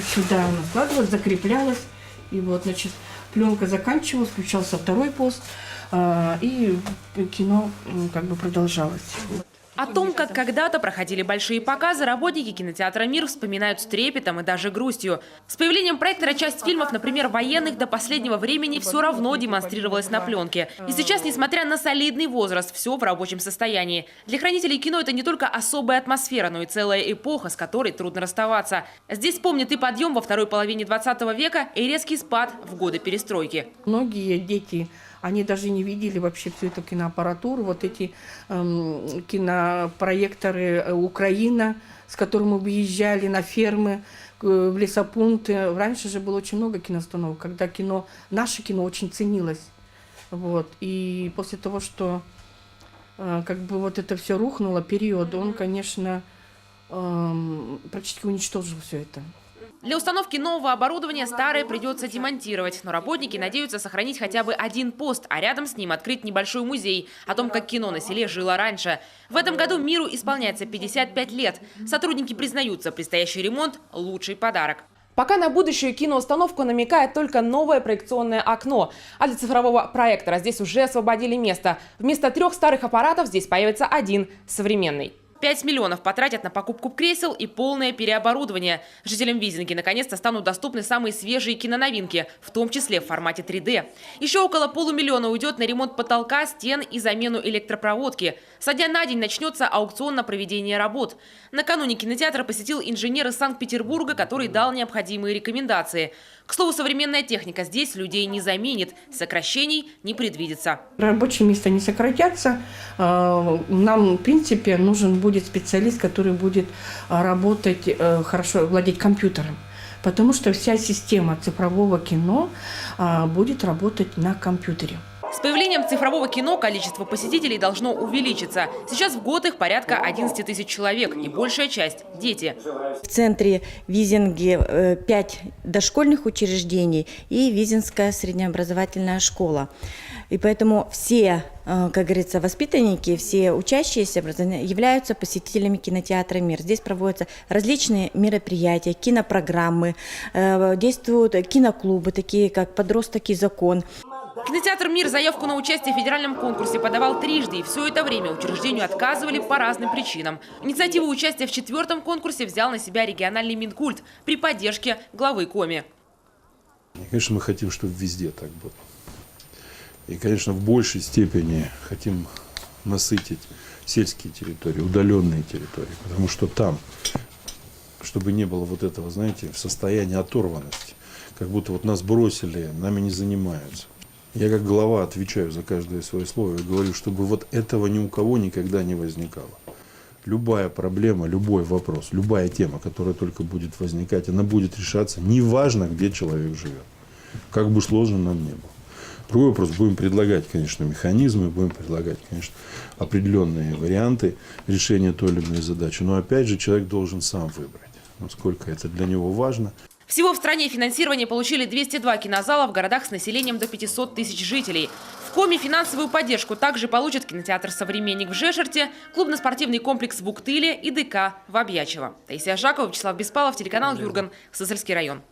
сюда она складывалась, закреплялась. И вот, значит, пленка заканчивалась, включался второй пост, и кино как бы продолжалось. О том, как когда-то проходили большие показы, работники кинотеатра «Мир» вспоминают с трепетом и даже грустью. С появлением проектора часть фильмов, например, военных, до последнего времени все равно демонстрировалась на пленке. И сейчас, несмотря на солидный возраст, все в рабочем состоянии. Для хранителей кино это не только особая атмосфера, но и целая эпоха, с которой трудно расставаться. Здесь помнят и подъем во второй половине 20 века, и резкий спад в годы перестройки. Многие дети, они даже не видели вообще всю эту киноаппаратуру, вот эти кинопроекторы «Украина», с которыми мы выезжали на фермы, в лесопункты. Раньше же было очень много киноустановок, когда наше кино очень ценилось. Вот. И после того, что как бы вот это все рухнуло, период, он, конечно, практически уничтожил все это. Для установки нового оборудования старое придется демонтировать. Но работники надеются сохранить хотя бы один пост, а рядом с ним открыть небольшой музей о том, как кино на селе жило раньше. В этом году «Миру» исполняется 55 лет. Сотрудники признаются, предстоящий ремонт – лучший подарок. Пока на будущую киноустановку намекает только новое проекционное окно. А для цифрового проектора здесь уже освободили место. Вместо 3 старых аппаратов здесь появится один современный. 5 миллионов потратят на покупку кресел и полное переоборудование. Жителям Визинги наконец-то станут доступны самые свежие киноновинки, в том числе в формате 3D. Еще около полумиллиона уйдет на ремонт потолка, стен и замену электропроводки. Со дня на день начнется аукцион на проведение работ. Накануне кинотеатр посетил инженер из Санкт-Петербурга, который дал необходимые рекомендации. К слову, современная техника здесь людей не заменит. Сокращений не предвидится. Рабочие места не сократятся. Нам, в принципе, нужен будет специалист, который будет работать, хорошо владеть компьютером. Потому что вся система цифрового кино будет работать на компьютере. С появлением цифрового кино количество посетителей должно увеличиться. Сейчас в год их порядка 11 тысяч человек, и большая часть – дети. В центре Визинги 5 дошкольных учреждений и Визинская среднеобразовательная школа. И поэтому все, как говорится, воспитанники, все учащиеся являются посетителями кинотеатра «Мир». Здесь проводятся различные мероприятия, кинопрограммы, действуют киноклубы, такие как «Подросток и закон». Кинотеатр «Мир» заявку на участие в федеральном конкурсе подавал трижды, и все это время учреждению отказывали по разным причинам. Инициативу участия в 4-м конкурсе взял на себя региональный Минкульт при поддержке главы Коми. Конечно, мы хотим, чтобы везде так было. И, конечно, в большей степени хотим насытить сельские территории, удаленные территории, потому что там, чтобы не было вот этого, знаете, состояния оторванности, как будто вот нас бросили, нами не занимаются. Я как глава отвечаю за каждое свое слово и говорю, чтобы вот этого ни у кого никогда не возникало. Любая проблема, любой вопрос, любая тема, которая только будет возникать, она будет решаться, неважно, где человек живет. Как бы сложно нам не было. Другой вопрос, будем предлагать, конечно, механизмы, будем предлагать, конечно, определенные варианты решения той или иной задачи. Но опять же, человек должен сам выбрать, насколько это для него важно. Всего в стране финансирование получили 202 кинозала в городах с населением до 500 тысяч жителей. В Коми финансовую поддержку также получат кинотеатр «Современник» в Жешерте, клубно-спортивный комплекс в Уктыле и ДК в Обьячево. Таисия Жакова, Вячеслав Беспалов, телеканал «Юрган», Сысольский район.